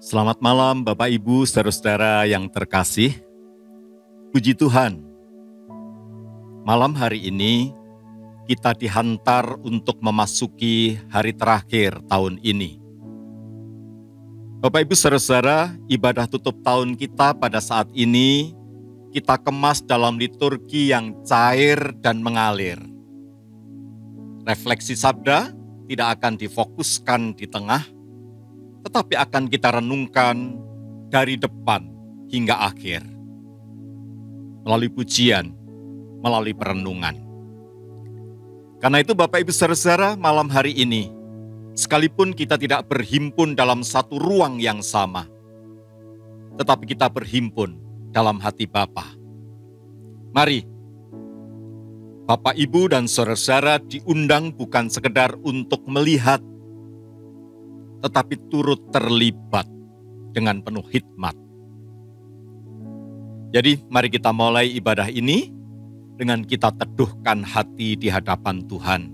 Selamat malam Bapak Ibu, saudara-saudara yang terkasih. Puji Tuhan, malam hari ini kita dihantar untuk memasuki hari terakhir tahun ini. Bapak Ibu, saudara-saudara, ibadah tutup tahun kita pada saat ini kita kemas dalam liturgi yang cair dan mengalir. Refleksi sabda tidak akan difokuskan di tengah, tetapi akan kita renungkan dari depan hingga akhir. Melalui pujian, melalui perenungan. Karena itu Bapak Ibu saudara-saudara, malam hari ini, sekalipun kita tidak berhimpun dalam satu ruang yang sama, tetapi kita berhimpun dalam hati Bapa. Mari, Bapak Ibu dan saudara-saudara diundang bukan sekedar untuk melihat, tetapi turut terlibat dengan penuh hikmat. Jadi mari kita mulai ibadah ini dengan kita teduhkan hati di hadapan Tuhan.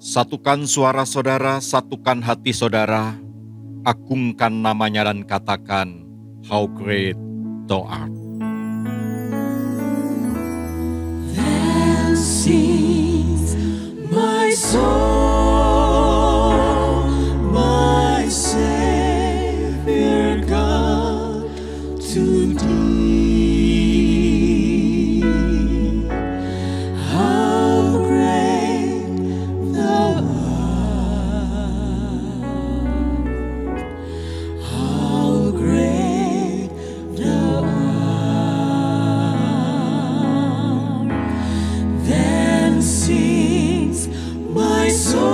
Satukan suara saudara, satukan hati saudara, agungkan namanya dan katakan, How great thou art. Sings my soul, my Savior God, to Thee. How great Thou art! How great Thou art! Then sings my soul,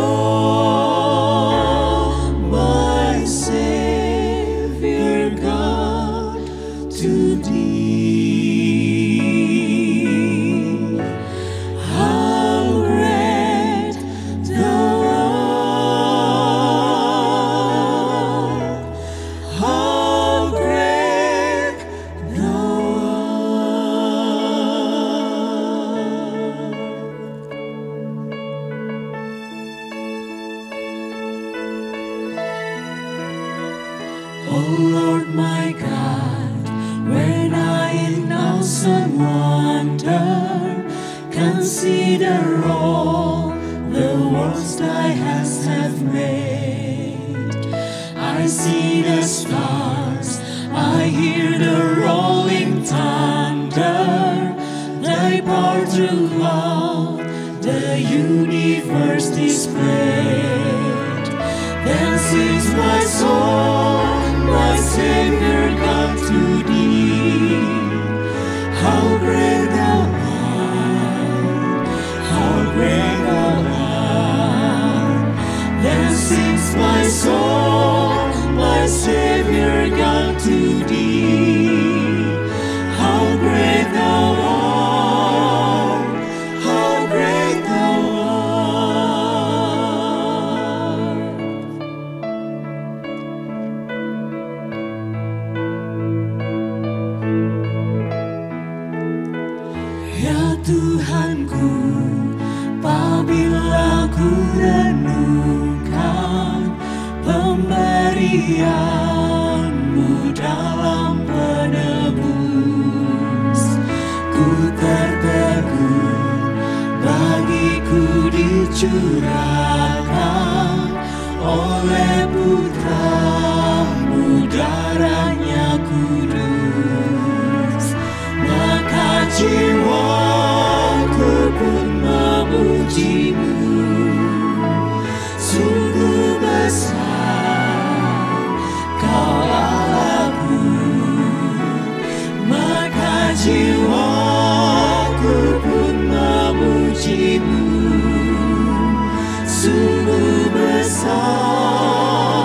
my Savior God, to Thee. How great Thou art! How great Thou art! Oh Lord my God, when I in awesome wonder consider all the worlds Thy hands have made, I see the stars, I hear the rolling thunder, Thy power throughout the universe displayed. Then sings my soul, my Savior God, to Thee. How great Thou art! How great Thou art! Then sings my soul, my Savior God, to Thee. How great Thou art! How great Thou art! Ya Tuhanku, apabila ku renungkan pemberian-Mu dalam penebus, ku tertegun bagiku dicurahkan oleh Putra-Mu, darahnya kudus. Maka jiwaku pun memuji-Mu, sungguh besar Kau Allahku. Maka jiwaku pun memuji-Mu, sungguh besar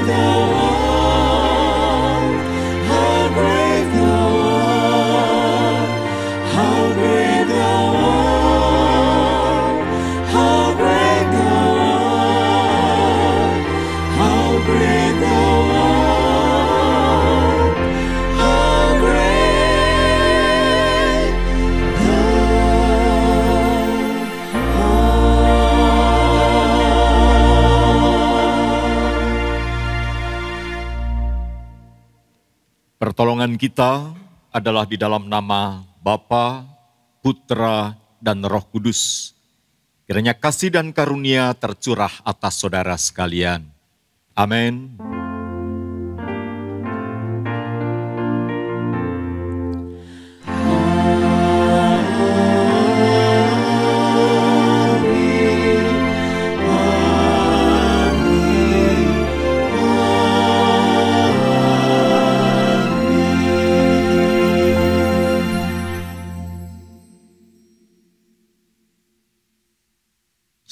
great thou art, how great thou art, how great thou art, how great thou art, how great thou art, how great Pertolongan kita adalah di dalam nama Bapa, Putra, dan Roh Kudus. Kiranya kasih dan karunia tercurah atas saudara sekalian. Amin.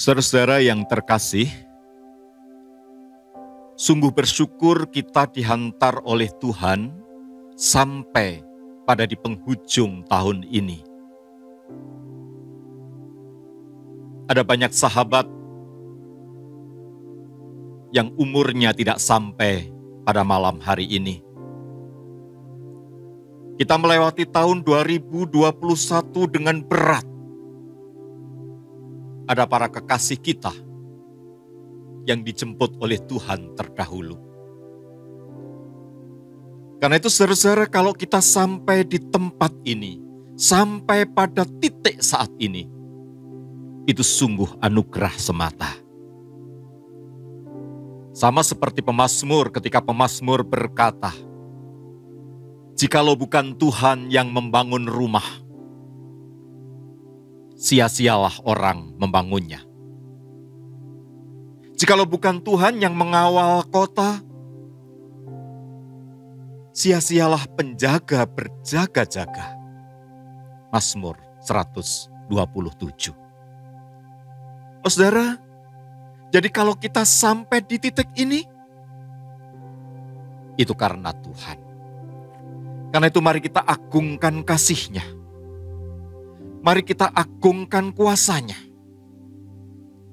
Saudara-saudara yang terkasih, sungguh bersyukur kita dihantar oleh Tuhan sampai pada di penghujung tahun ini. Ada banyak sahabat yang umurnya tidak sampai pada malam hari ini. Kita melewati tahun 2021 dengan berat. Ada para kekasih kita yang dijemput oleh Tuhan terdahulu. Karena itu saudara-saudara, kalau kita sampai di tempat ini, sampai pada titik saat ini, itu sungguh anugerah semata. Sama seperti pemazmur ketika pemazmur berkata, "Jikalau bukan Tuhan yang membangun rumah, sia-sialah orang membangunnya. Jikalau bukan Tuhan yang mengawal kota, sia-sialah penjaga berjaga-jaga." Mazmur 127. Oh saudara, jadi kalau kita sampai di titik ini, itu karena Tuhan. Karena itu mari kita agungkan kasih-Nya. Mari kita agungkan kuasa-Nya.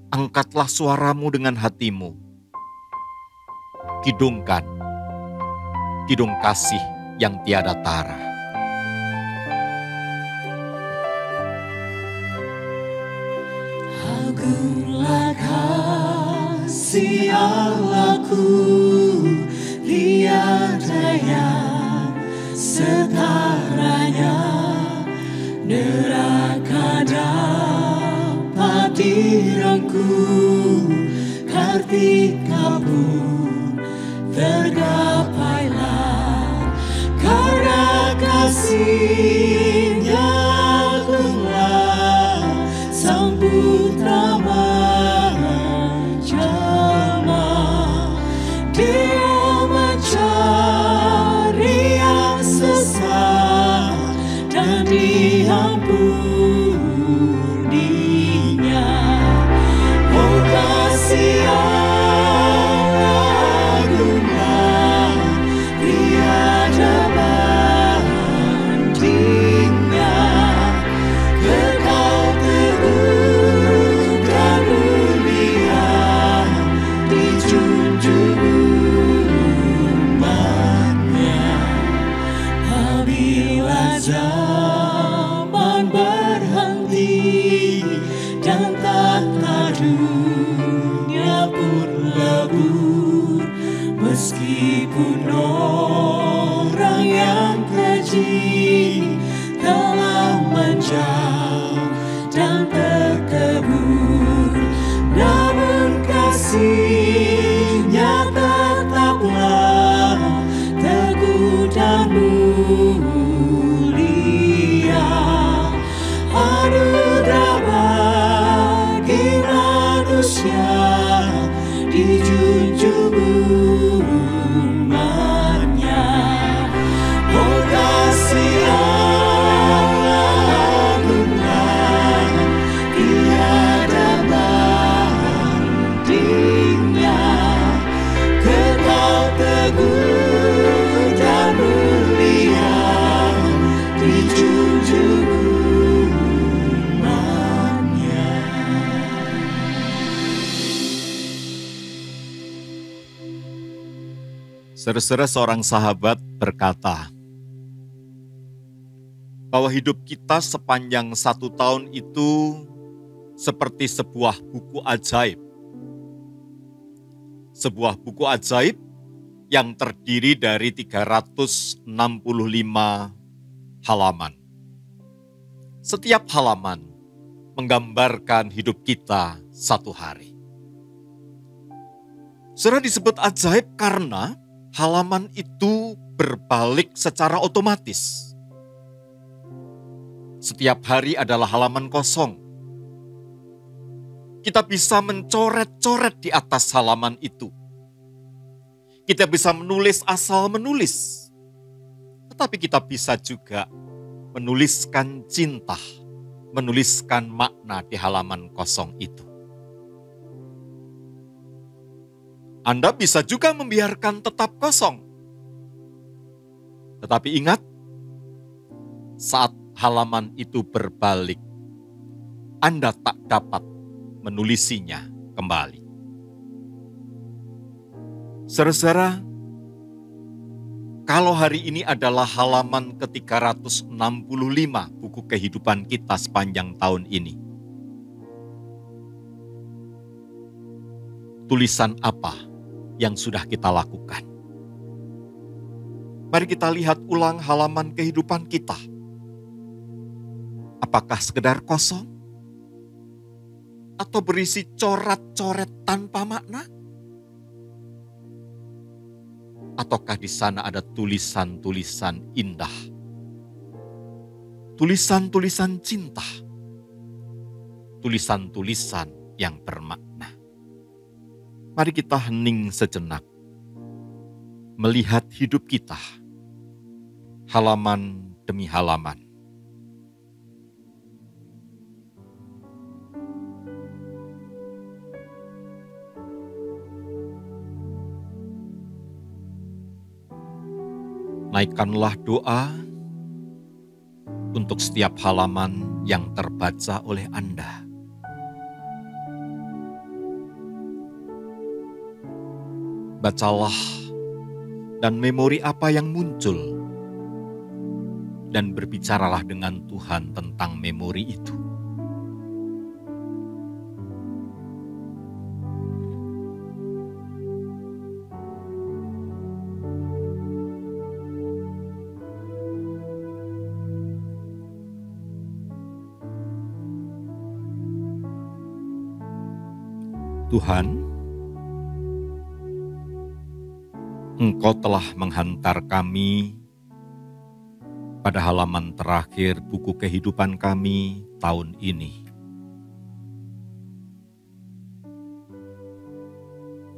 Angkatlah suaramu dengan hatimu. Kidungkan, kidung kasih yang tiada tara. Agunglah kasih Allahku, tiada yang setaranya. Neraka dapat direngkuh, kartika pun tergapailah. Karena kasih-Nya agunglah Sang Putra menjelma. Dia mencari yang sesat dan diampuninya. Oh kasih Allah agunglah, tiada bandingnya. Kekal teguh dan mulia, dijunjung umat-Nya. Apabila zaman berhenti dan tata dunia pun lebur, meskipun orang yang keji telah menjauh dan terkubur, namun kasih-Nya tetaplah teguh dan mulia. Anugerah bagi manusia, dijunjung umat-Nya. Oh kasih Allah Saudara-saudara, seorang sahabat berkata bahwa hidup kita sepanjang 1 tahun itu seperti sebuah buku ajaib. Sebuah buku ajaib yang terdiri dari 365 halaman. Setiap halaman menggambarkan hidup kita 1 hari. Saudara, disebut ajaib karena halaman itu berbalik secara otomatis. Setiap hari adalah halaman kosong. Kita bisa mencoret-coret di atas halaman itu. Kita bisa menulis asal menulis. Tetapi kita bisa juga menuliskan cinta, menuliskan makna di halaman kosong itu. Anda bisa juga membiarkan tetap kosong. Tetapi ingat, saat halaman itu berbalik, Anda tak dapat menulisinya kembali. Saudara-saudara, kalau hari ini adalah halaman ke-365 buku kehidupan kita sepanjang tahun ini, tulisan apa yang sudah kita lakukan? Mari kita lihat ulang halaman kehidupan kita. Apakah sekedar kosong? Atau berisi coret-coret tanpa makna? Ataukah di sana ada tulisan-tulisan indah? Tulisan-tulisan cinta? Tulisan-tulisan yang bermakna? Mari kita hening sejenak, melihat hidup kita, halaman demi halaman. Naikkanlah doa untuk setiap halaman yang terbaca oleh Anda. Bacalah dan memori apa yang muncul, dan berbicaralah dengan Tuhan tentang memori itu. Tuhan, Engkau telah menghantar kami pada halaman terakhir buku kehidupan kami tahun ini.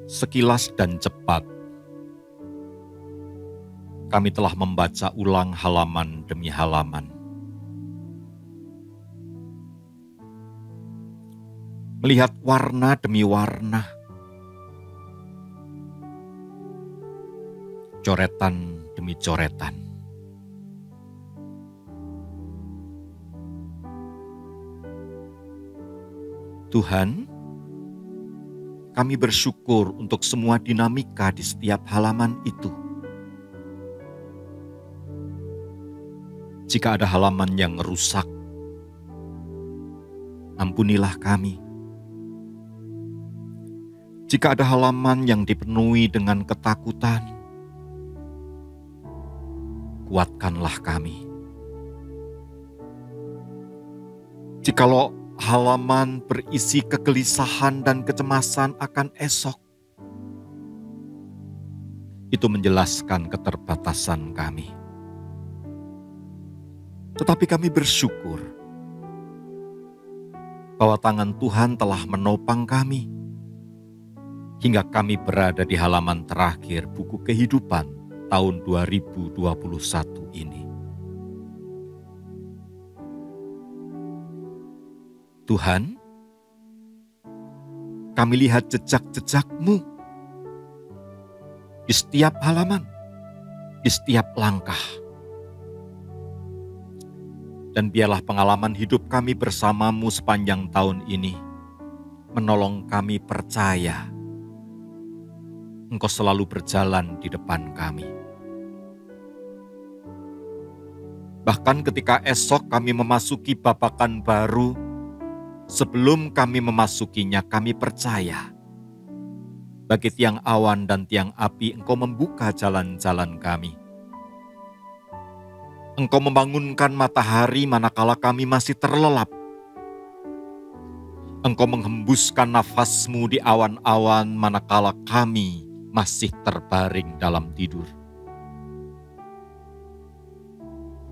Sekilas dan cepat, kami telah membaca ulang halaman demi halaman. Melihat warna demi warna, coretan demi coretan. Tuhan, kami bersyukur untuk semua dinamika di setiap halaman itu. Jika ada halaman yang rusak, ampunilah kami. Jika ada halaman yang dipenuhi dengan ketakutan, kuatkanlah kami. Jikalau halaman berisi kegelisahan dan kecemasan akan esok, itu menjelaskan keterbatasan kami. Tetapi kami bersyukur bahwa tangan Tuhan telah menopang kami, hingga kami berada di halaman terakhir buku kehidupan tahun 2021 ini. Tuhan, kami lihat jejak-jejak-Mu di setiap halaman, di setiap langkah. Dan biarlah pengalaman hidup kami bersama-Mu sepanjang tahun ini menolong kami percaya Engkau selalu berjalan di depan kami. Bahkan ketika esok kami memasuki babakan baru, sebelum kami memasukinya kami percaya. Bagi tiang awan dan tiang api, Engkau membuka jalan-jalan kami. Engkau membangunkan matahari manakala kami masih terlelap. Engkau menghembuskan nafas-Mu di awan-awan manakala kami masih terbaring dalam tidur.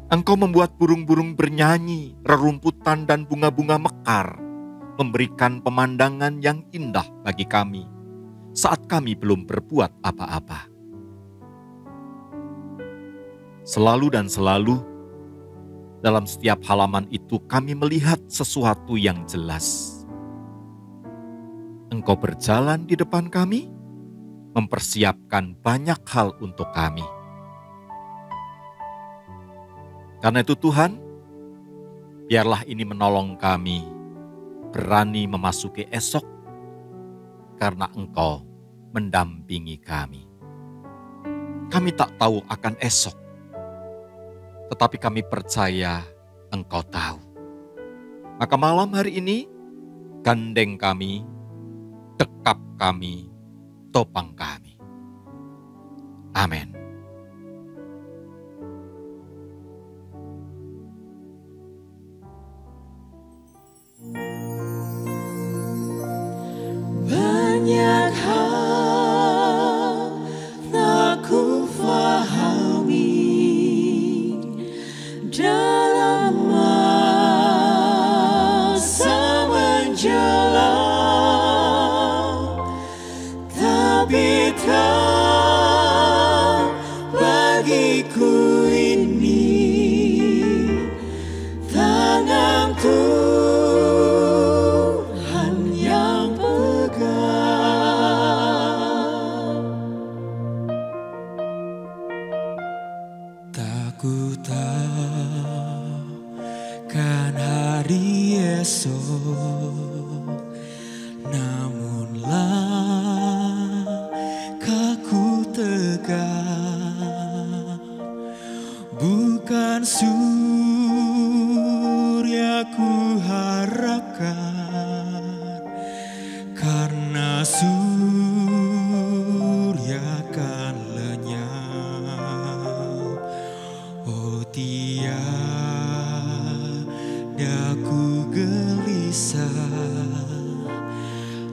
Engkau membuat burung-burung bernyanyi, rerumputan dan bunga-bunga mekar, memberikan pemandangan yang indah bagi kami saat kami belum berbuat apa-apa. Selalu dan selalu, dalam setiap halaman itu kami melihat sesuatu yang jelas. Engkau berjalan di depan kami, mempersiapkan banyak hal untuk kami. Karena itu Tuhan, biarlah ini menolong kami berani memasuki esok, karena Engkau mendampingi kami. Kami tak tahu akan esok, tetapi kami percaya Engkau tahu. Maka malam hari ini, gandeng kami, dekap kami, topang kami. Amin. Banyak hal tak ku fahami dalam masa menjelang, tapi tak bagiku ini tangan Tuhan yang pegang. Tak ku tahu kan hari esok, namun langkahku tegak, bukan surya ku harapkan, karena surya kan lenyap. Oh, tiada ku gelisah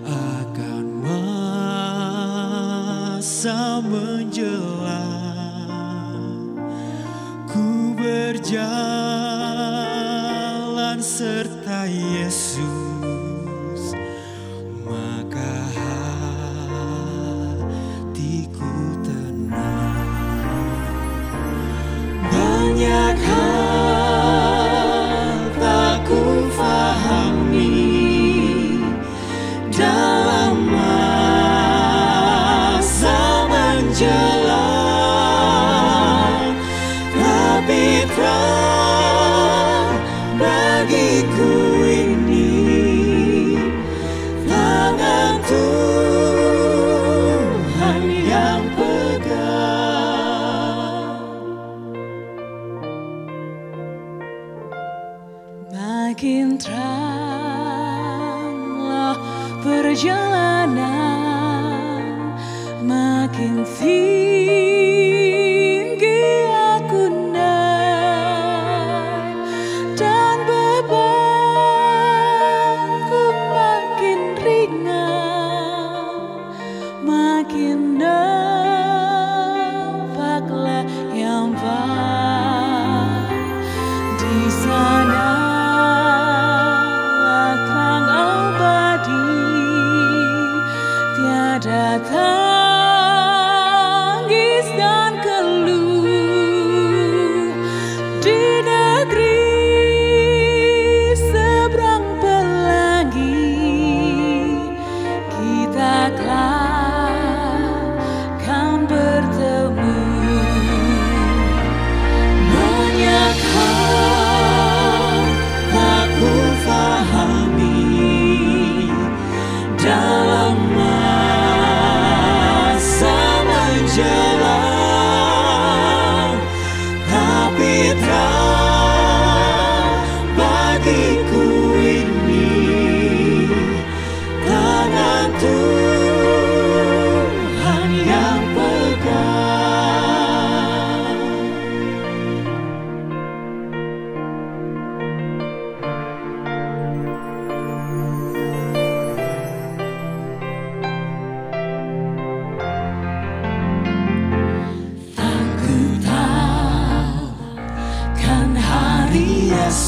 akan masa menjelang. Ku berjalan serta Yesus, maka hatiku tenang. Banyak hal tak ku fahami dalam masa menjelang, tapi terang bagiku ini tangan Tuhan yang pegang. Makin teranglah perjalanan, makin tinggi aku naik, dan bebanku makin ringan, makin nampaklah yang baik. Di sana terang abadi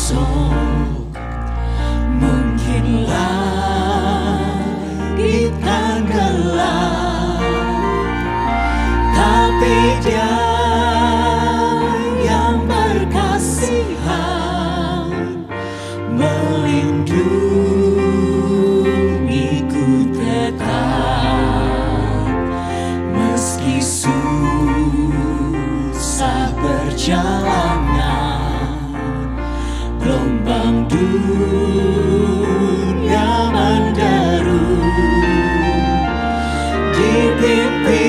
esok mungkin langit kan gelap, tapi Dia yang berkasihan melindungiku tetap, meski susah perjalanan, gelombang dunia menderu, di pipinya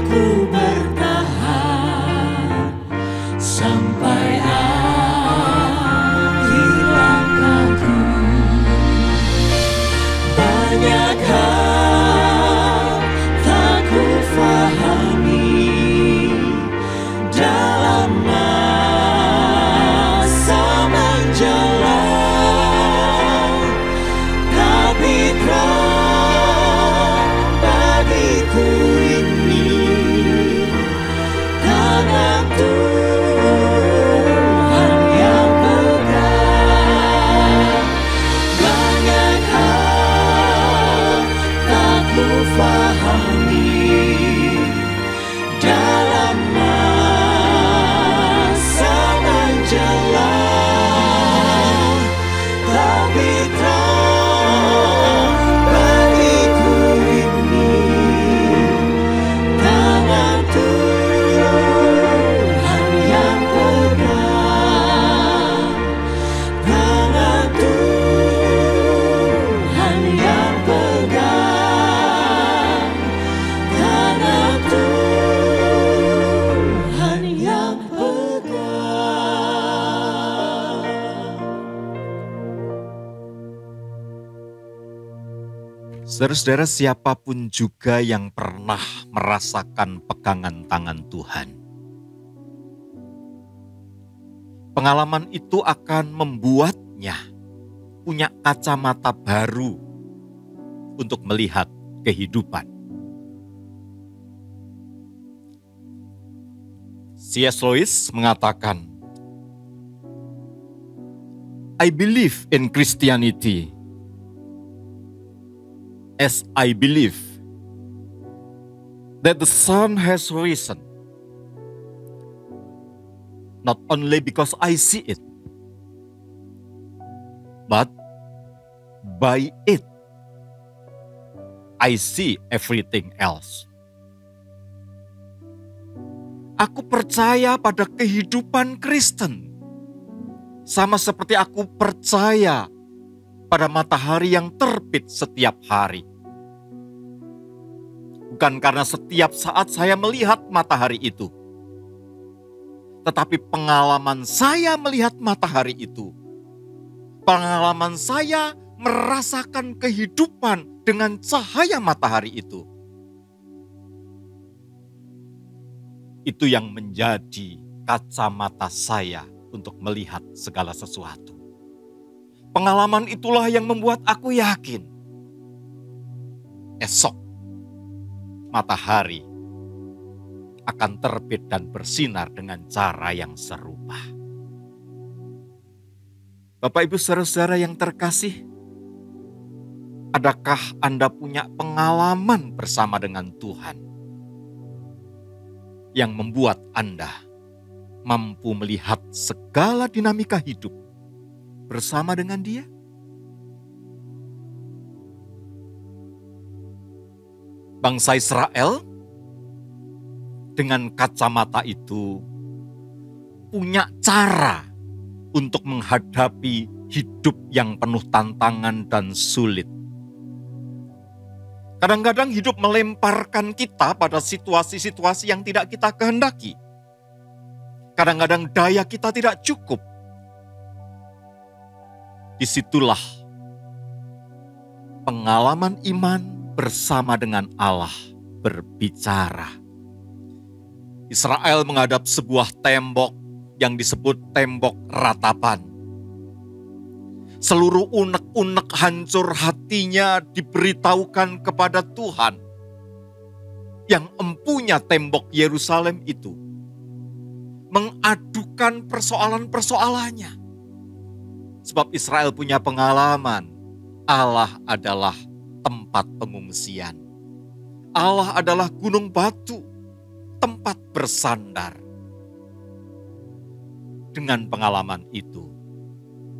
ku bertahan sampai akhir langkahku. Banyak hal tak ku fahami dalam masa menjelang, tapi terang bagiku ini tangan Tuhan yang pegang. Banyak hal tak ku fahami dalam masa menjelang, tapi terang bagiku ini tangan Tuhan yang pegang. Tangan Tuhan yang pegang. Tangan Tuhan yang pegang. Saudara-saudara, siapapun juga yang pernah merasakan pegangan tangan Tuhan, pengalaman itu akan membuatnya punya kacamata baru untuk melihat kehidupan. C.S. Lewis mengatakan, I believe in Christianity as I believe that the sun has risen, not only because I see it, but by it I see everything else. Aku percaya pada kehidupan Kristen, sama seperti aku percaya pada matahari yang terbit setiap hari. Bukan karena setiap saat saya melihat matahari itu, tetapi pengalaman saya melihat matahari itu, pengalaman saya merasakan kehidupan dengan cahaya matahari itu yang menjadi kacamata saya untuk melihat segala sesuatu. Pengalaman itulah yang membuat aku yakin esok matahari akan terbit dan bersinar dengan cara yang serupa. Bapak Ibu saudara-saudara yang terkasih, adakah Anda punya pengalaman bersama dengan Tuhan yang membuat Anda mampu melihat segala dinamika hidup bersama dengan Dia? Bangsa Israel dengan kacamata itu punya cara untuk menghadapi hidup yang penuh tantangan dan sulit. Kadang-kadang hidup melemparkan kita pada situasi-situasi yang tidak kita kehendaki. Kadang-kadang daya kita tidak cukup. Disitulah pengalaman iman bersama dengan Allah berbicara. Israel menghadap sebuah tembok yang disebut tembok ratapan. Seluruh unek-unek hancur hatinya diberitahukan kepada Tuhan yang empunya tembok Yerusalem itu. mengadukan persoalan-persoalannya. Sebab Israel punya pengalaman, Allah adalah tempat pengungsian. Allah adalah gunung batu, tempat bersandar. Dengan pengalaman itu,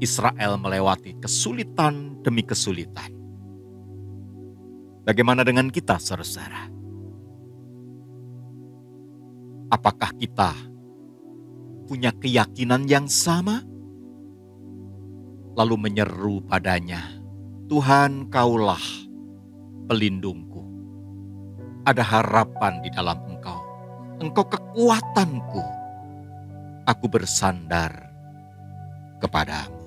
Israel melewati kesulitan demi kesulitan. Bagaimana dengan kita, saudara-saudara? Apakah kita punya keyakinan yang sama? Lalu menyeru padanya, Tuhan, Kaulah pelindungku. Ada harapan di dalam Engkau. Engkau kekuatanku. Aku bersandar kepadamu.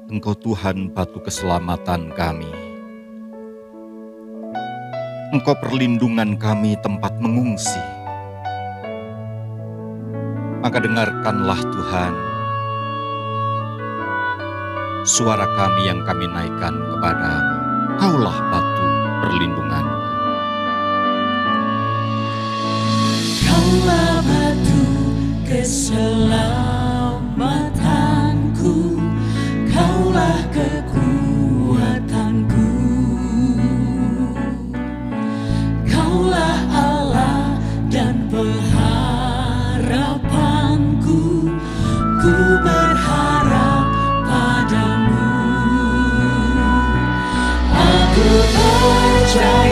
Engkau Tuhan batu keselamatan kami. Engkau perlindungan kami, tempat mengungsi. Maka dengarkanlah Tuhan suara kami yang kami naikkan kepadamu. Kaulah batu perlindungan. Kaulah batu keselamatanku, Kaulah kekuatanku, Kaulah Allah dan pengharapanku, ku berharap padamu. Aku percaya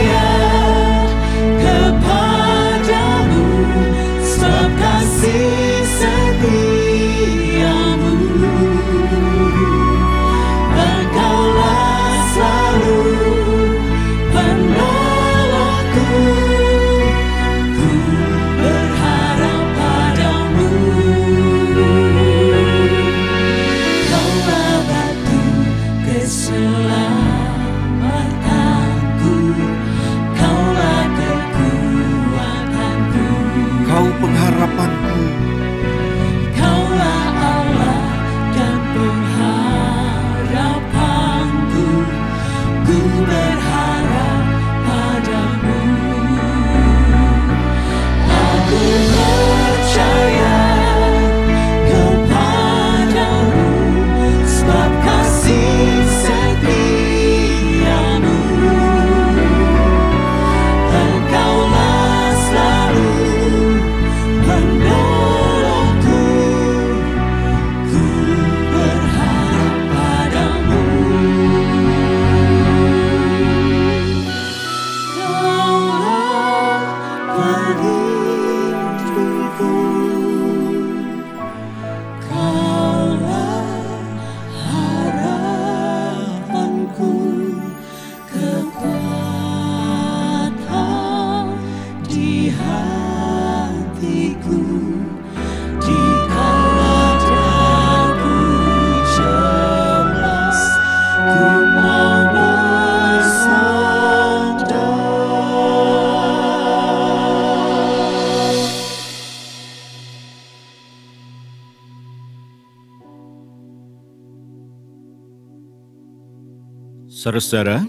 Saudara-saudara,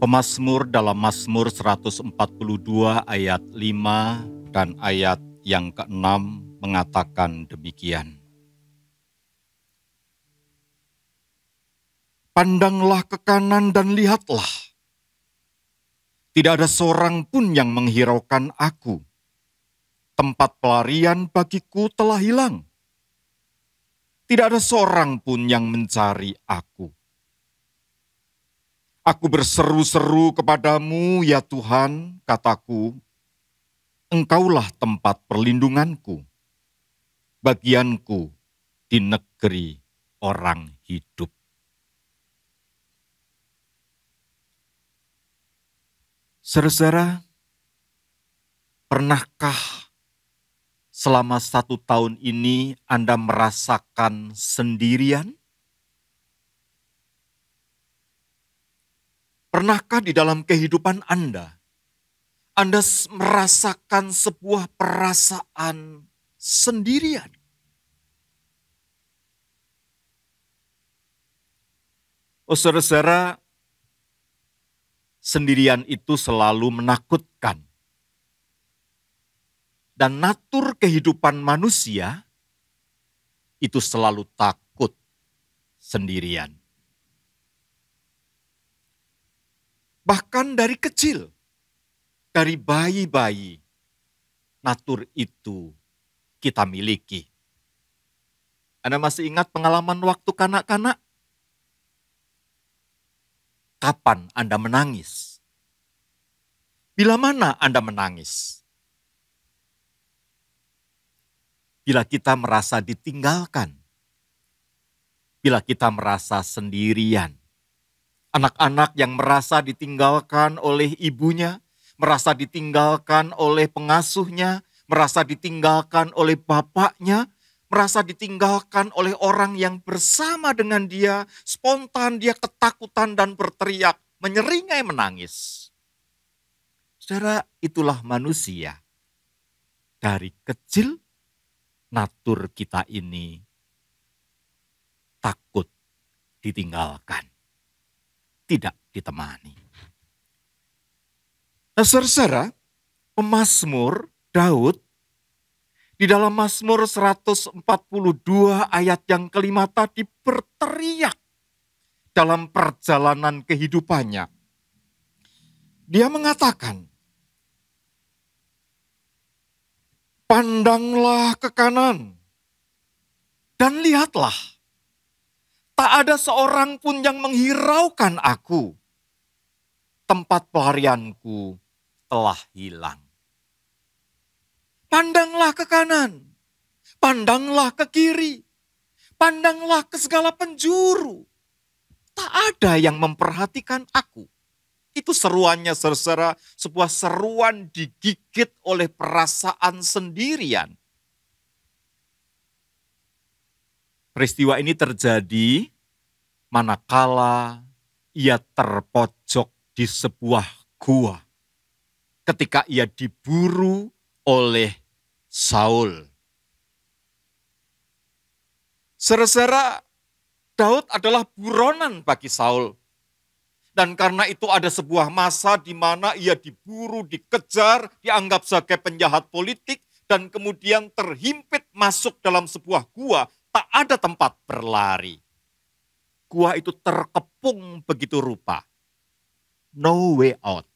pemazmur dalam Mazmur 142 ayat 5 dan ayat yang ke-6 mengatakan demikian. Pandanglah ke kanan dan lihatlah. Tidak ada seorang pun yang menghiraukan aku. Tempat pelarian bagiku telah hilang. Tidak ada seorang pun yang mencari aku. Aku berseru-seru kepadamu, ya Tuhan, kataku, Engkaulah tempat perlindunganku, bagianku di negeri orang hidup. Saudara-saudara, pernahkah selama 1 tahun ini Anda merasakan sendirian? Pernahkah di dalam kehidupan Anda merasakan sebuah perasaan sendirian? Oh saudara-saudara, sendirian itu selalu menakutkan. Dan natur kehidupan manusia itu selalu takut sendirian. Bahkan dari kecil, dari bayi-bayi, natur itu kita miliki. Anda masih ingat pengalaman waktu kanak-kanak? Kapan Anda menangis? Bila mana Anda menangis? Bila kita merasa ditinggalkan. Bila kita merasa sendirian. Anak-anak yang merasa ditinggalkan oleh ibunya, merasa ditinggalkan oleh pengasuhnya, merasa ditinggalkan oleh bapaknya, merasa ditinggalkan oleh orang yang bersama dengan dia, spontan dia ketakutan dan berteriak, menyeringai menangis. Saudara, itulah manusia. Dari kecil, natur kita ini takut ditinggalkan, tidak ditemani. Nah, saudara, pemazmur Daud di dalam Mazmur 142 ayat yang kelima tadi berteriak dalam perjalanan kehidupannya. Dia mengatakan, pandanglah ke kanan dan lihatlah, tak ada seorang pun yang menghiraukan aku. Tempat pelarianku telah hilang. Pandanglah ke kanan, pandanglah ke kiri, pandanglah ke segala penjuru. Tak ada yang memperhatikan aku. Itu seruannya, saudara, sebuah seruan digigit oleh perasaan sendirian. Peristiwa ini terjadi manakala ia terpojok di sebuah gua. Ketika ia diburu oleh Saul. Saudara, Daud adalah buronan bagi Saul. Dan karena itu ada sebuah masa di mana ia diburu, dikejar, dianggap sebagai penjahat politik, dan kemudian terhimpit masuk dalam sebuah gua, tak ada tempat berlari. Gua itu terkepung begitu rupa. No way out.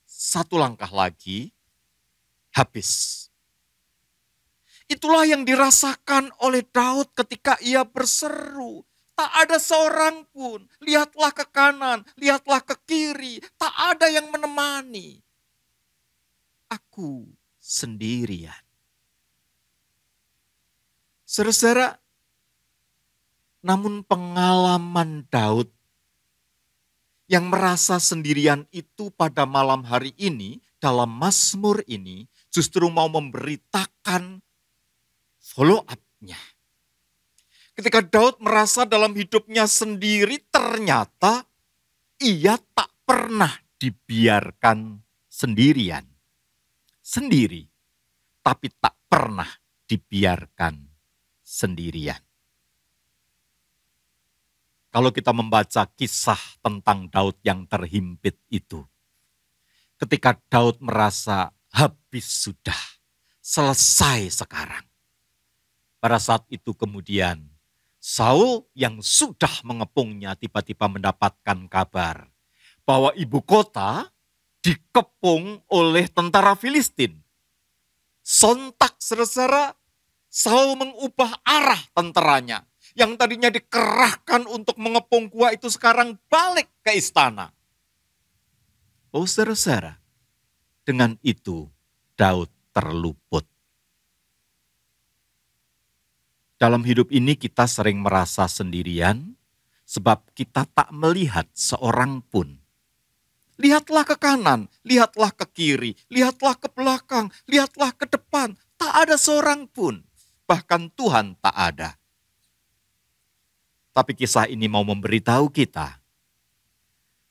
Satu langkah lagi, habis. Itulah yang dirasakan oleh Daud ketika ia berseru. Tak ada seorang pun. Lihatlah ke kanan, lihatlah ke kiri. Tak ada yang menemani. Aku sendirian. Saudara, namun pengalaman Daud yang merasa sendirian itu pada malam hari ini, dalam Mazmur ini, justru mau memberitakan follow up-nya. Ketika Daud merasa dalam hidupnya sendiri, ternyata ia tak pernah dibiarkan sendirian. Sendiri, tapi tak pernah dibiarkan sendirian. Kalau kita membaca kisah tentang Daud yang terhimpit itu, ketika Daud merasa habis sudah, selesai sekarang. Pada saat itu kemudian Saul yang sudah mengepungnya tiba-tiba mendapatkan kabar bahwa ibu kota dikepung oleh tentara Filistin. Sontak saudara, Saul mengubah arah tentaranya. Yang tadinya dikerahkan untuk mengepung gua itu sekarang balik ke istana. Oh saudara, dengan itu Daud terluput. Dalam hidup ini kita sering merasa sendirian sebab kita tak melihat seorang pun. Lihatlah ke kanan, lihatlah ke kiri, lihatlah ke belakang, lihatlah ke depan. Tak ada seorang pun, bahkan Tuhan tak ada. Tapi kisah ini mau memberitahu kita,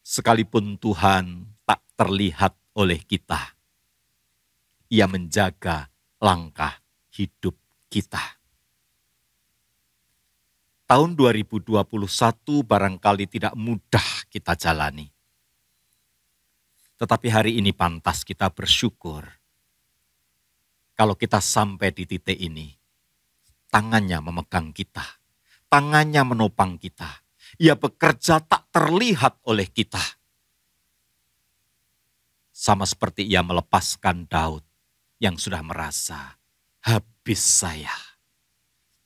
sekalipun Tuhan tak terlihat oleh kita, Ia menjaga langkah hidup kita. Tahun 2021 barangkali tidak mudah kita jalani. Tetapi hari ini pantas kita bersyukur. Kalau kita sampai di titik ini, tangannya memegang kita, tangannya menopang kita. Ia bekerja tak terlihat oleh kita. Sama seperti ia melepaskan Daud yang sudah merasa habis saya.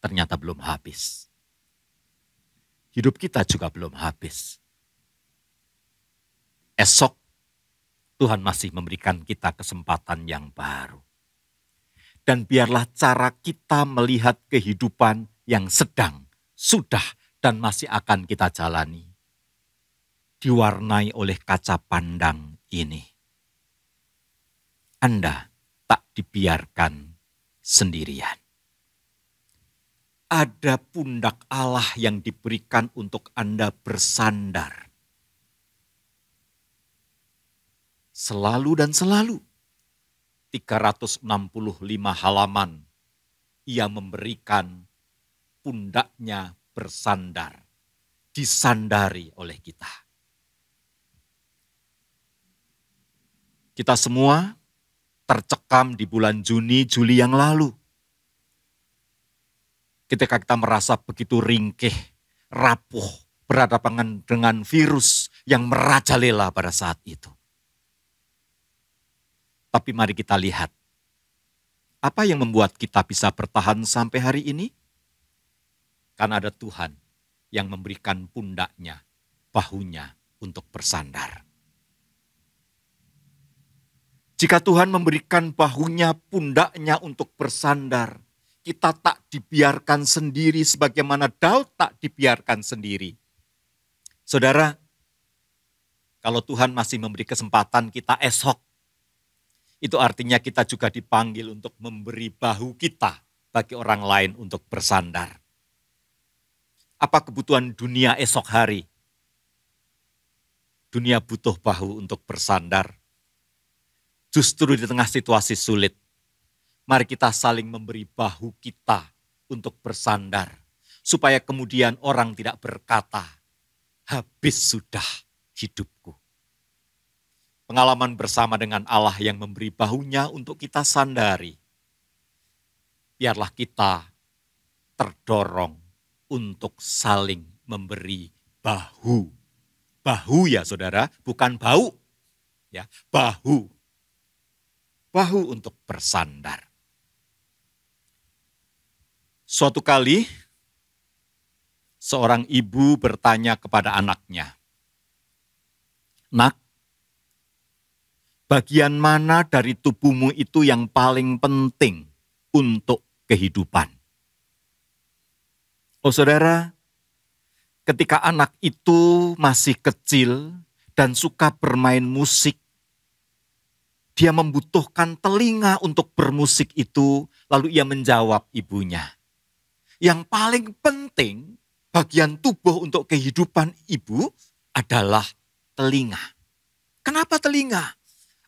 Ternyata belum habis. Hidup kita juga belum habis. Esok Tuhan masih memberikan kita kesempatan yang baru. Dan biarlah cara kita melihat kehidupan yang sedang, sudah, dan masih akan kita jalani diwarnai oleh kaca pandang ini. Anda tak dibiarkan sendirian. Ada pundak Allah yang diberikan untuk Anda bersandar. Selalu dan selalu. 365 halaman ia memberikan pundaknya bersandar, disandari oleh kita. Kita semua tercekam di bulan Juni, Juli yang lalu. Ketika kita merasa begitu ringkih, rapuh, berhadapan dengan virus yang merajalela pada saat itu. Tapi mari kita lihat, apa yang membuat kita bisa bertahan sampai hari ini? Karena ada Tuhan yang memberikan pundaknya, bahunya untuk bersandar. Jika Tuhan memberikan bahunya, pundaknya untuk bersandar, kita tak dibiarkan sendiri sebagaimana Daud tak dibiarkan sendiri. Saudara, kalau Tuhan masih memberi kesempatan kita esok, itu artinya kita juga dipanggil untuk memberi bahu kita bagi orang lain untuk bersandar. Apa kebutuhan dunia esok hari? Dunia butuh bahu untuk bersandar. Justru di tengah situasi sulit, mari kita saling memberi bahu kita untuk bersandar. Supaya kemudian orang tidak berkata, habis sudah hidupku. Pengalaman bersama dengan Allah yang memberi bahunya untuk kita sandari. Biarlah kita terdorong untuk saling memberi bahu. Bahu ya saudara, bukan bau. Ya, bahu. Bahu untuk bersandar. Suatu kali, seorang ibu bertanya kepada anaknya, "Nak, bagian mana dari tubuhmu itu yang paling penting untuk kehidupan?" Oh saudara, ketika anak itu masih kecil dan suka bermain musik, dia membutuhkan telinga untuk bermusik itu, lalu ia menjawab ibunya, "Yang paling penting bagian tubuh untuk kehidupan ibu adalah telinga." Kenapa telinga?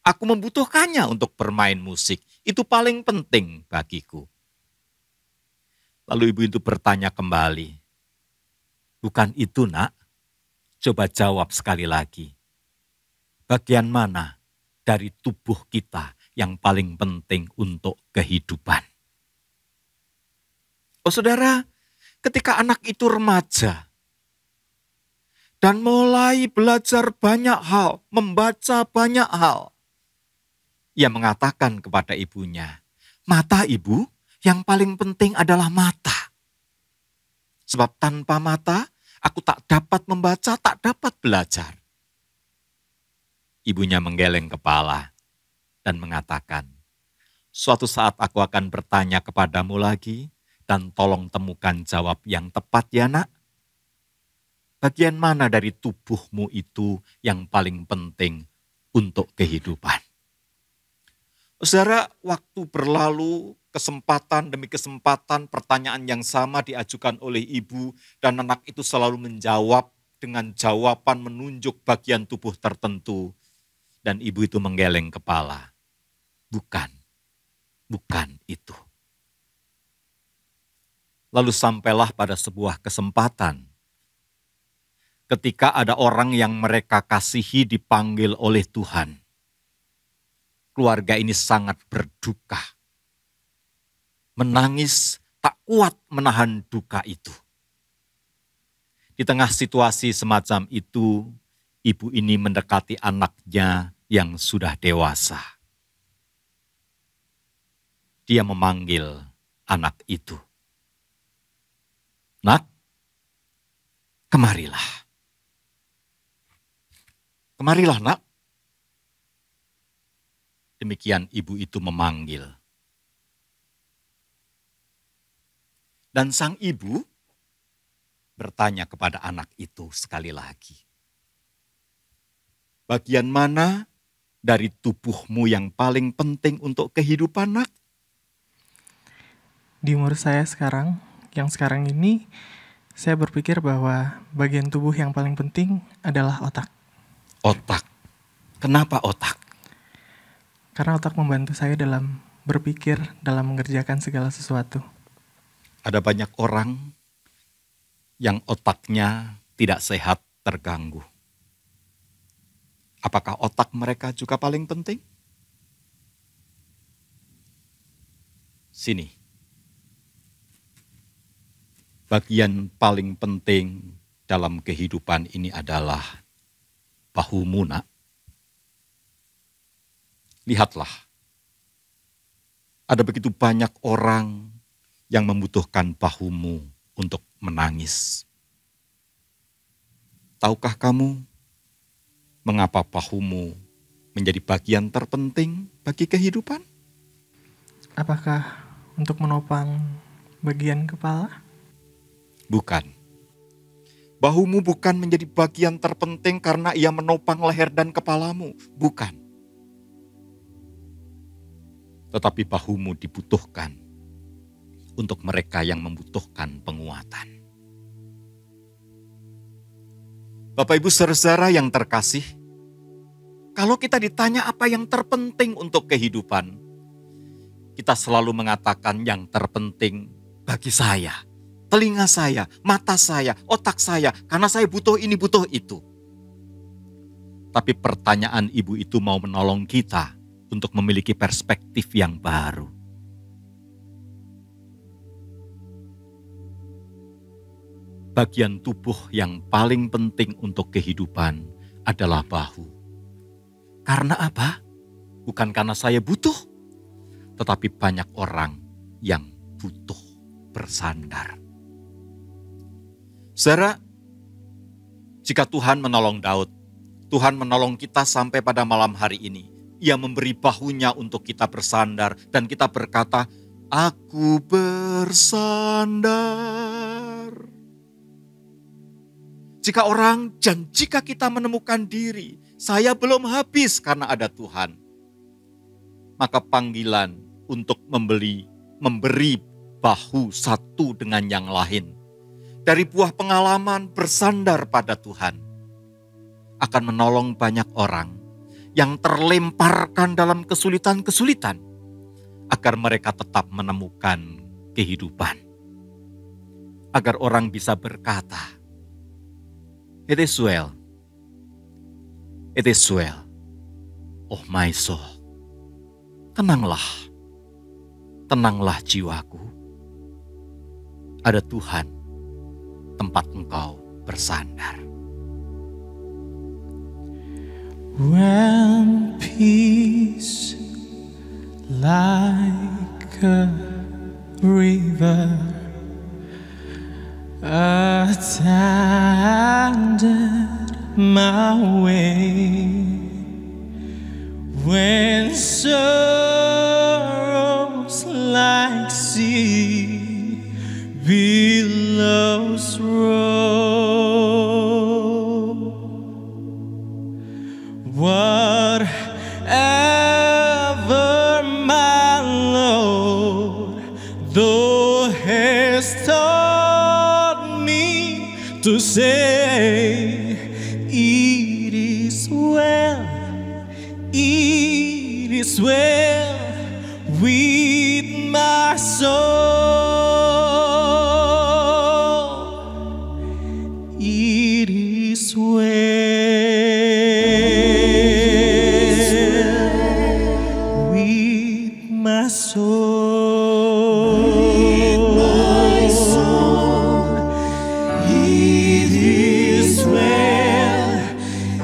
Aku membutuhkannya untuk bermain musik. Itu paling penting bagiku. Lalu ibu itu bertanya kembali, "Bukan itu nak, Coba jawab sekali lagi. Bagian mana dari tubuh kita yang paling penting untuk kehidupan? Oh saudara, ketika anak itu remaja dan mulai belajar banyak hal, membaca banyak hal, ia mengatakan kepada ibunya, "Mata ibu, yang paling penting adalah mata. Sebab tanpa mata, aku tak dapat membaca, tak dapat belajar." Ibunya menggeleng kepala dan mengatakan, "Suatu saat aku akan bertanya kepadamu lagi, dan tolong temukan jawab yang tepat ya nak. Bagian mana dari tubuhmu itu yang paling penting untuk kehidupan?" Saudara, waktu berlalu, kesempatan demi kesempatan, pertanyaan yang sama diajukan oleh ibu, dan anak itu selalu menjawab dengan jawaban menunjuk bagian tubuh tertentu. Dan ibu itu menggeleng kepala. Bukan itu. Lalu sampailah pada sebuah kesempatan, ketika ada orang yang mereka kasihi dipanggil oleh Tuhan. Keluarga ini sangat berduka. Menangis, tak kuat menahan duka itu. Di tengah situasi semacam itu, ibu ini mendekati anaknya yang sudah dewasa. Dia memanggil anak itu. "Nak, kemarilah. Kemarilah nak." Demikian ibu itu memanggil. Dan sang ibu bertanya kepada anak itu sekali lagi, "Bagian mana dari tubuhmu yang paling penting untuk kehidupan nak?" Di umur saya yang sekarang ini, saya berpikir bahwa bagian tubuh yang paling penting adalah otak. Otak. Kenapa otak? Karena otak membantu saya dalam berpikir, dalam mengerjakan segala sesuatu. Ada banyak orang yang otaknya tidak sehat, terganggu. Apakah otak mereka juga paling penting? Sini. Bagian paling penting dalam kehidupan ini adalah bahumu nak. Lihatlah, ada begitu banyak orang yang membutuhkan bahumu untuk menangis. Tahukah kamu mengapa bahumu menjadi bagian terpenting bagi kehidupan? Apakah untuk menopang bagian kepala? Bukan. Bahumu bukan menjadi bagian terpenting karena ia menopang leher dan kepalamu. Bukan. Tetapi bahumu dibutuhkan untuk mereka yang membutuhkan penguatan. Bapak Ibu saudara yang terkasih, kalau kita ditanya apa yang terpenting untuk kehidupan, kita selalu mengatakan yang terpenting bagi saya, telinga saya, mata saya, otak saya, karena saya butuh ini, butuh itu. Tapi pertanyaan ibu itu mau menolong kita untuk memiliki perspektif yang baru. Bagian tubuh yang paling penting untuk kehidupan adalah bahu. Karena apa? Bukan karena saya butuh, tetapi banyak orang yang butuh bersandar. Saudara, jika Tuhan menolong Daud, Tuhan menolong kita sampai pada malam hari ini. Ia memberi bahunya untuk kita bersandar dan kita berkata, "Aku bersandar." Jika kita menemukan diri, saya belum habis karena ada Tuhan. Maka panggilan untuk memberi bahu satu dengan yang lain. Dari buah pengalaman bersandar pada Tuhan akan menolong banyak orang yang terlemparkan dalam kesulitan-kesulitan agar mereka tetap menemukan kehidupan. Agar orang bisa berkata, It is well. It is well. Oh my soul. Tenanglah. Tenanglah jiwaku. Ada Tuhan tempat engkau bersandar. When peace like a river attended my way, when sorrows like sea billows roll, whatever my Lord thou hast taught me to say, it is well, it is well with my soul, it is well with my soul, it is well,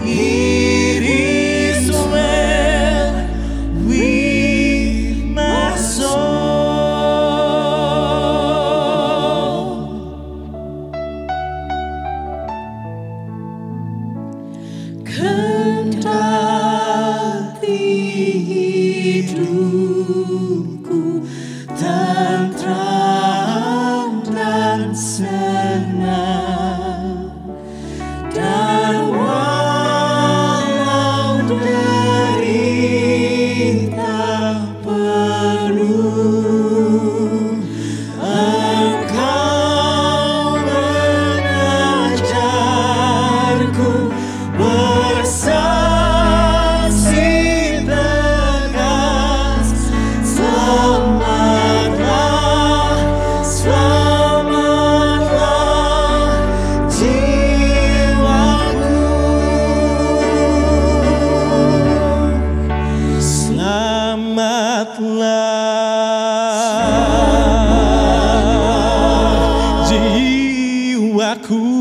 it is well with my soul. Kendati hidupku tentram dan senang, dan walau derita penuh, Engkau mengajarku bersaksi tegas, selamatlah, selamatlah jiwaku, selamatlah jiwaku,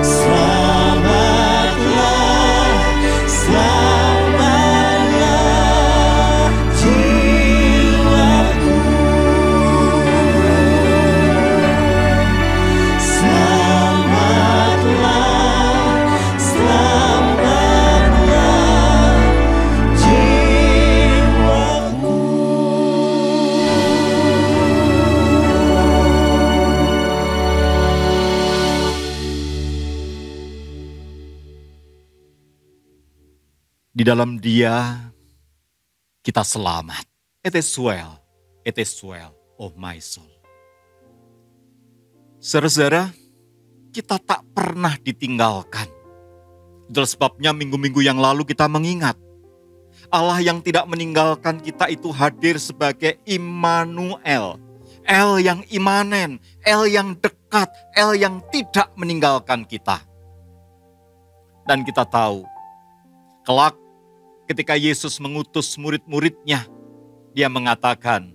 selamatlah, selamatlah jiwaku, selamatlah, selamatlah jiwaku. Di dalam Dia kita selamat. It is well. It is well, oh my soul. Saudara-saudara, kita tak pernah ditinggalkan. Itulah sebabnya minggu-minggu yang lalu kita mengingat Allah yang tidak meninggalkan kita itu hadir sebagai Immanuel. El yang imanen, El yang dekat, El yang tidak meninggalkan kita. Dan kita tahu, kelak ketika Yesus mengutus murid-muridnya, Dia mengatakan,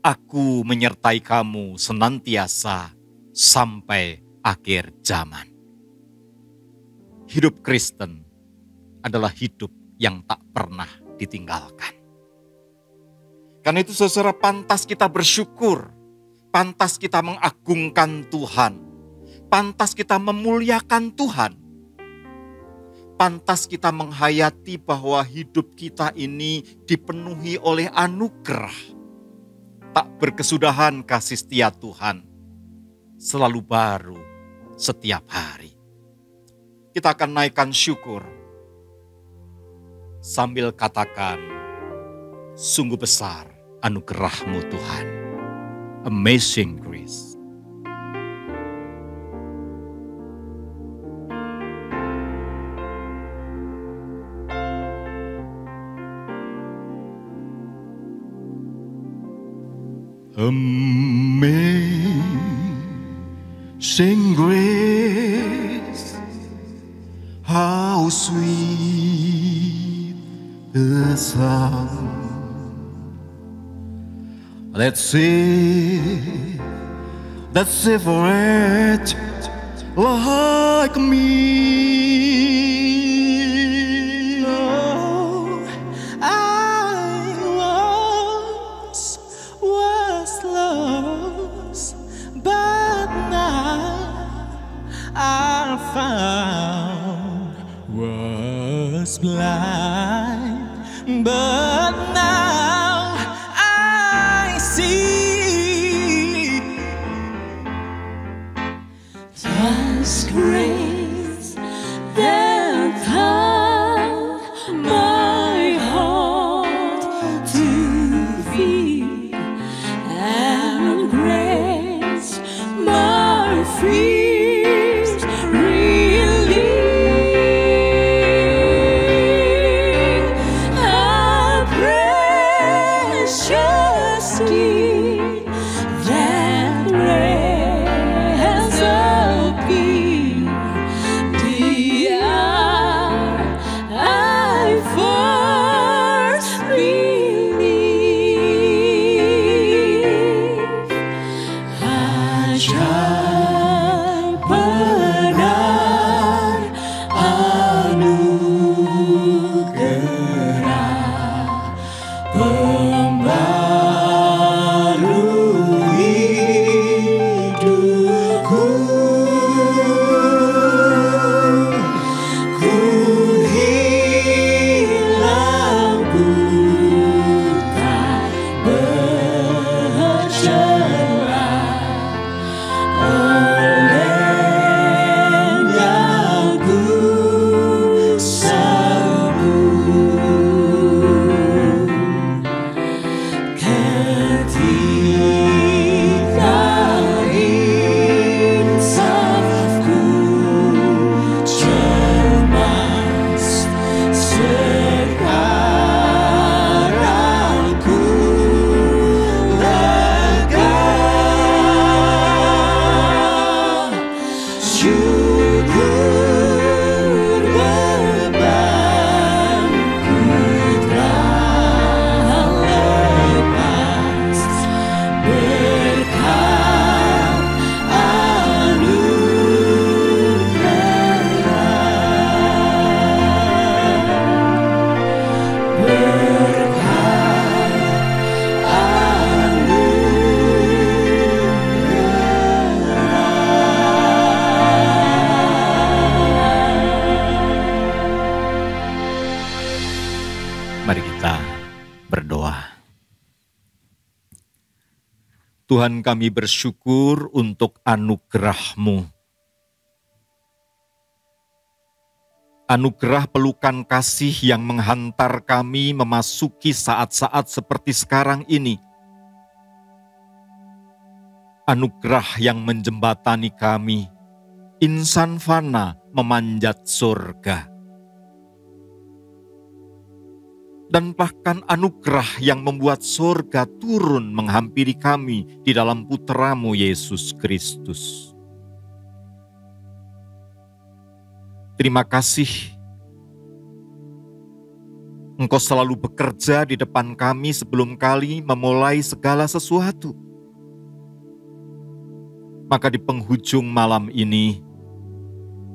Aku menyertai kamu senantiasa sampai akhir zaman. Hidup Kristen adalah hidup yang tak pernah ditinggalkan. Karena itu saudara, pantas kita bersyukur, pantas kita mengagungkan Tuhan, pantas kita memuliakan Tuhan, pantas kita menghayati bahwa hidup kita ini dipenuhi oleh anugerah. Tak berkesudahan kasih setia Tuhan, selalu baru setiap hari. Kita akan naikkan syukur sambil katakan, sungguh besar anugerah-Mu Tuhan. Amazing grace. Sing grace, how sweet the sound that saved a wretch like me. Oh, I was lost, but now I found. Was blind, but now I see. Twas grace that taught my heart to feel, and grace my fears relieved. A precious deed that ransom the hour I first believed. Ajaib benar anugerah pembaru hidupku. Ku hilang buta bercerai, olehnya ku sembuh. Ketika insafku cemas, sekarang ku lega. Syukur bebanku telah lepas, berkat anugerah. Berkat Mari kita berdoa. Tuhan, kami bersyukur untuk anugerah-Mu. Anugerah pelukan kasih yang menghantar kami memasuki saat-saat seperti sekarang ini. Anugerah yang menjembatani kami, insan fana memanjat surga. Dan bahkan anugerah yang membuat surga turun menghampiri kami di dalam Putra-Mu Yesus Kristus. Terima kasih, Engkau selalu bekerja di depan kami sebelum kali memulai segala sesuatu. Maka di penghujung malam ini,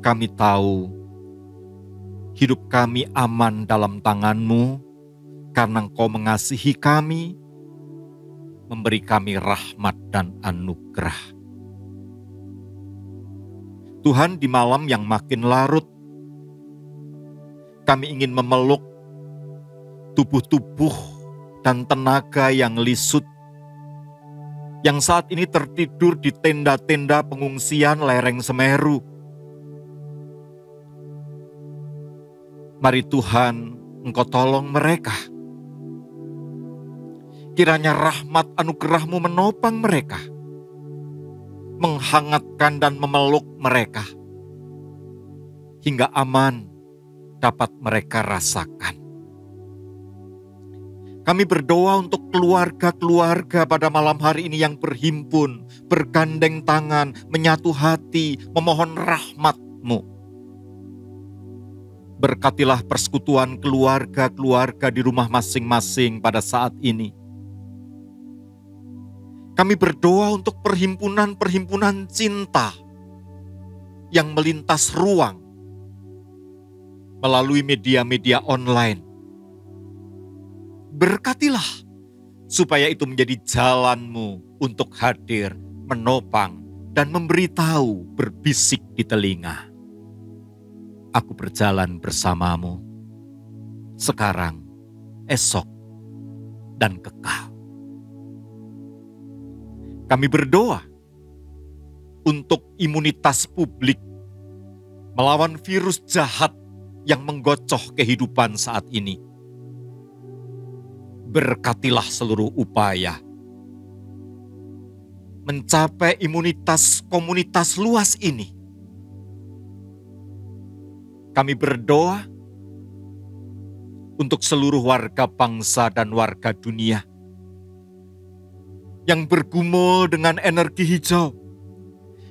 kami tahu hidup kami aman dalam tangan-Mu, karena Engkau mengasihi kami, memberi kami rahmat dan anugerah. Tuhan, di malam yang makin larut, kami ingin memeluk tubuh-tubuh dan tenaga yang lisut, yang saat ini tertidur di tenda-tenda pengungsian lereng Semeru. Mari Tuhan, Engkau tolong mereka. Kiranya rahmat anugerah-Mu menopang mereka, menghangatkan dan memeluk mereka, hingga aman dapat mereka rasakan. Kami berdoa untuk keluarga-keluarga pada malam hari ini yang berhimpun, bergandeng tangan, menyatu hati, memohon rahmat-Mu. Berkatilah persekutuan keluarga-keluarga di rumah masing-masing pada saat ini. Kami berdoa untuk perhimpunan-perhimpunan cinta yang melintas ruang melalui media-media online. Berkatilah supaya itu menjadi jalan-Mu untuk hadir, menopang, dan memberitahu, berbisik di telinga. Aku berjalan bersama-Mu sekarang, esok, dan kekal. Kami berdoa untuk imunitas publik melawan virus jahat yang menggocoh kehidupan saat ini. Berkatilah seluruh upaya mencapai imunitas komunitas luas ini. Kami berdoa untuk seluruh warga bangsa dan warga dunia yang bergumul dengan energi hijau,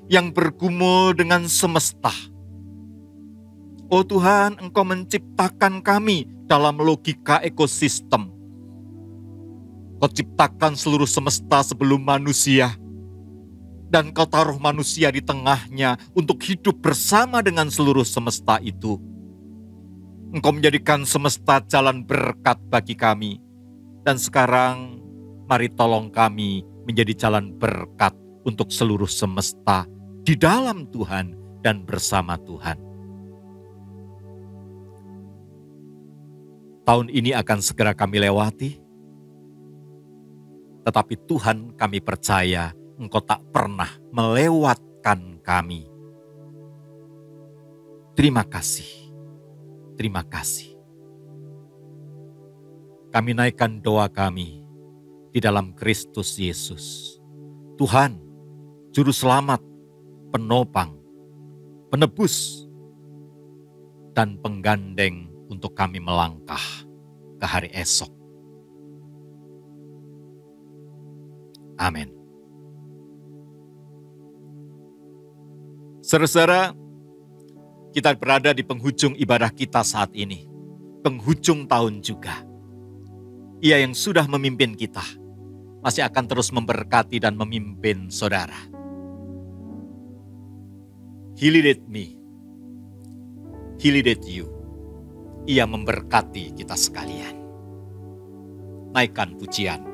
yang bergumul dengan semesta. Oh Tuhan, Engkau menciptakan kami dalam logika ekosistem. Kau ciptakan seluruh semesta sebelum manusia, dan Kau taruh manusia di tengahnya untuk hidup bersama dengan seluruh semesta itu. Engkau menjadikan semesta jalan berkat bagi kami, dan sekarang mari tolong kami menjadi jalan berkat untuk seluruh semesta di dalam Tuhan dan bersama Tuhan. Tahun ini akan segera kami lewati, tetapi Tuhan, kami percaya Engkau tak pernah melewatkan kami. Terima kasih, terima kasih. Kami naikkan doa kami di dalam Kristus Yesus. Tuhan, Juru Selamat, Penopang, Penebus, dan Penggandeng untuk kami melangkah ke hari esok. Amin. Saudara-saudara, kita berada di penghujung ibadah kita saat ini. Penghujung tahun juga. Ia yang sudah memimpin kita masih akan terus memberkati dan memimpin saudara. He leaded me. He leaded you. Ia memberkati kita sekalian. Naikkan pujian,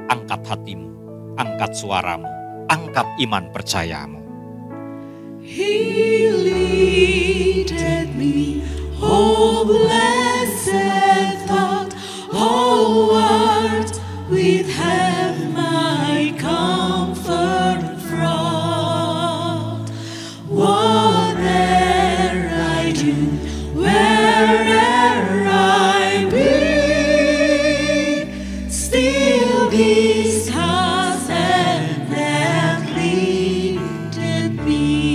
angkat hatimu, angkat suaramu, angkat iman percayamu. He leaded me, oh blessed thought, oh heart, with have my comfort fraught. Whate'er I do, where'er I be, still this has and hath leaded me.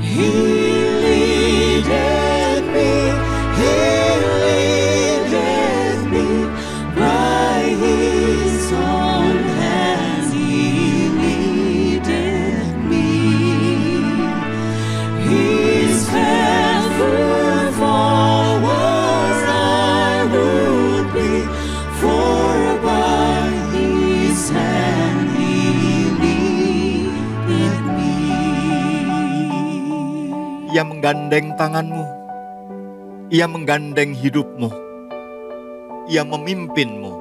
He leaded me, He leaded me, by His own hands He leaded me. His faithful followers I would be, for by His hand He leaded me. Ia menggandeng tanganmu, Ia menggandeng hidupmu, Ia memimpinmu.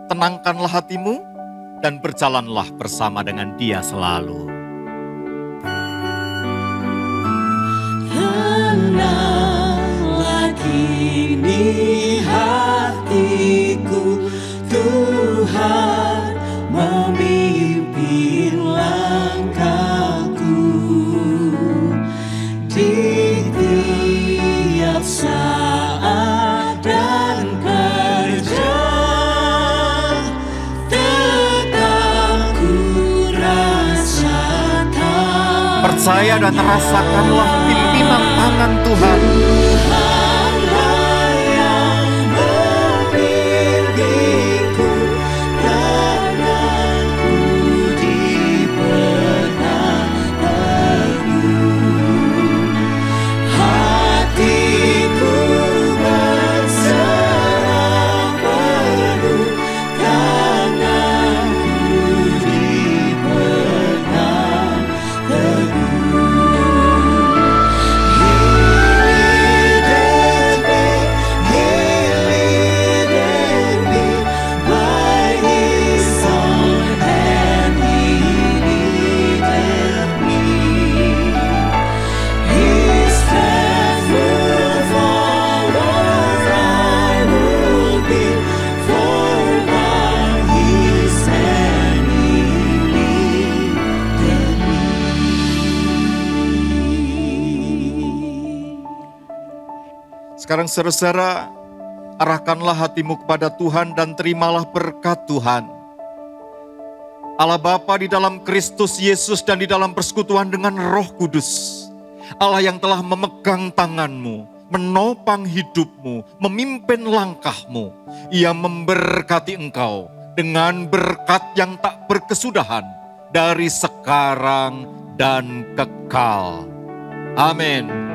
Tenangkanlah hatimu dan berjalanlah bersama dengan Dia selalu. Tenanglah kini hatiku, Tuhan memimpin langkahku. Di tiap saat dan kerja, tetap ku rasakan. Percaya dan rasakanlah pimpinan tangan Tuhan. Tuhanlah yang memimpin Sekarang saudara-saudara, arahkanlah hatimu kepada Tuhan dan terimalah berkat Tuhan. Allah Bapa di dalam Kristus Yesus dan di dalam persekutuan dengan Roh Kudus. Allah yang telah memegang tanganmu, menopang hidupmu, memimpin langkahmu. Ia memberkati engkau dengan berkat yang tak berkesudahan dari sekarang dan kekal. Amin.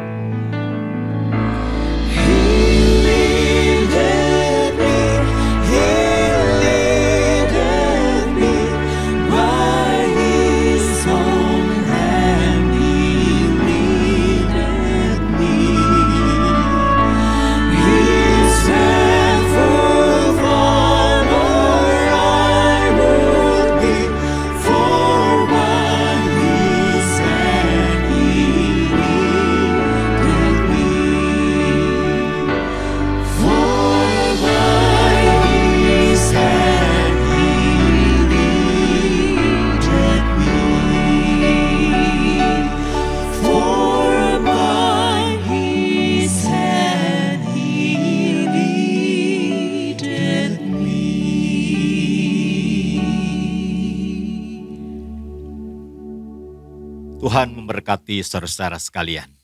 Tuhan memberkati saudara-saudara sekalian.